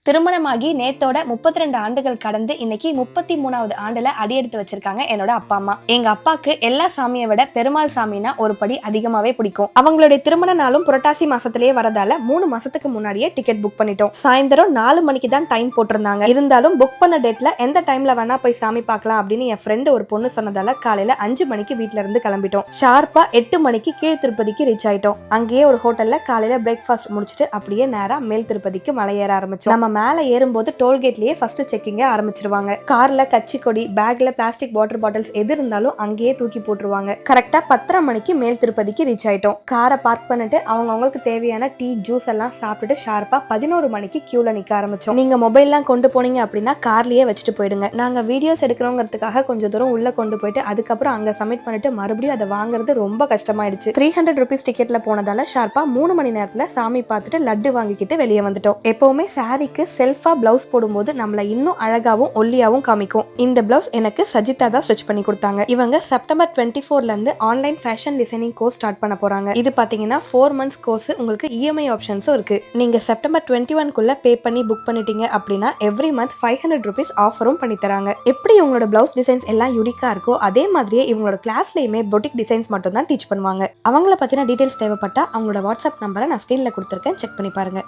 திருமணமாகி நேத்தோட 32 ஆண்டுகள் கடந்து இன்னைக்கு 33வது ஆண்டுல அடியெடுத்து வச்சிருக்காங்க என்னோட அப்பா அம்மா. எங்க அப்பாக்கு எல்லா சாமியை விட பெருமாள் சாமினா ஒரு படி அதிகமாவே பிடிக்கும். அவங்களுடைய திருமண நாளும் புரட்டாசி மாசத்திலேயே வரதால 3 மாசத்துக்கு முன்னாடியே டிக்கெட் புக் பண்ணிட்டோம். சாயந்தரம் 4 மணிக்கு தான் டைம் போட்டிருந்தாங்க. இருந்தாலும் புக் பண்ண டேட்ல எந்த டைம்ல வேணா போய் சாமி பார்க்கலாம் அப்படின்னு என் ஃப்ரெண்டு ஒரு பொண்ணு சொன்னதால காலையில 5 மணிக்கு வீட்ல இருந்து கிளம்பிட்டோம். ஷார்ப்பா 8 மணிக்கு கீழ் திருப்பதிக்கு ரீச் ஆயிட்டோம். அங்கேயே ஒரு ஹோட்டல்ல காலையில பிரேக்ஃபாஸ்ட் முடிச்சுட்டு அப்படியே நேரா மேல் திருப்பதிக்கு மலை ஏற ஆரம்பிச்சோம். நம்ம மேல ஏறும்போது டோல்கேட்லயே ஃபர்ஸ்ட் செக்கிங்க ஆரம்பிச்சிருவாங்க. கார்ல கச்சி கொடி, பேக்ல பிளாஸ்டிக் வாட்டர் பாட்டில்ஸ் எது இருந்தாலும் அங்கேயே தூக்கி போட்டுருவாங்க. கரெக்டா 10:30 மணிக்கு மேல் திருப்பதிக்கு ரீச் ஆயிட்டோம். காரை பார்க் பண்ணிட்டு அவங்களுக்கு தேவையான டீ, ஜூஸ் எல்லாம் சாப்பிட்டுட்டு ஷார்ப்பா 11 மணிக்கு கியூல நிக்க ஆரம்பிச்சோம். நீங்க மொபைல்லாம் கொண்டு போனீங்க அப்படின்னா கார்லயே வச்சுட்டு போயிடுங்க. நாங்க வீடியோஸ் எடுக்கணுங்கிறதுக்காக கொஞ்சம் தூரம் உள்ள கொண்டு போயிட்டு அதுக்கப்புறம் அங்க சப்மிட் பண்ணிட்டு மறுபடியும் அதை வாங்குறது ரொம்ப கஷ்டமாயிடுச்சு. 300 rupees டிக்கெட்ல போனதால ஷார்ப்பா 3 மணி நேரத்துல சாமி பார்த்துட்டு லட்டு வாங்கிக்கிட்டு வெளியே வந்துட்டோம். எப்பவுமே சாரிக்கு செல்ஃபா பிளவுஸ் போடும்போது நம்மள இன்னும் அழகாவும் ஒல்லியாவும் காமிக்கும். இந்த பிளவுஸ் எனக்கு சஜிதா தான் ஸ்டிச் பண்ணி கொடுத்தாங்க. இவங்க செப்டம்பர் 24ல இருந்து online fashion designing course start பண்ண போறாங்க. இது பாத்தீங்கன்னா 4 months கோர்ஸ். உங்களுக்கு இஎம்ஐ ஆப்ஷன்ஸும் இருக்கு. நீங்க செப்டம்பர் 21 பே பண்ணி புக் பண்ணிட்டீங்க அப்படின்னா எவ்ரி மந்த் 500 rupees ஆஃபரும் பண்ணி தராங்க. எப்படி இவங்களோட பிளவுஸ் டிசைன்ஸ் எல்லாம் யூனிக்கா இருக்கோ அதே மாதிரியே இவங்களோட கிளாஸ்லயுமே பொட்டிக் டிசைன்ஸ் மட்டும் தான் டீச் பண்ணுவாங்க. அவங்கள பத்தின டீடைல்ஸ் தேவைப்பட்டா அவங்களோட வாட்ஸ்அப் நம்பரை நான் ஸ்கிரீன்ல கொடுத்துருக்கேன், செக் பண்ணி பாருங்க.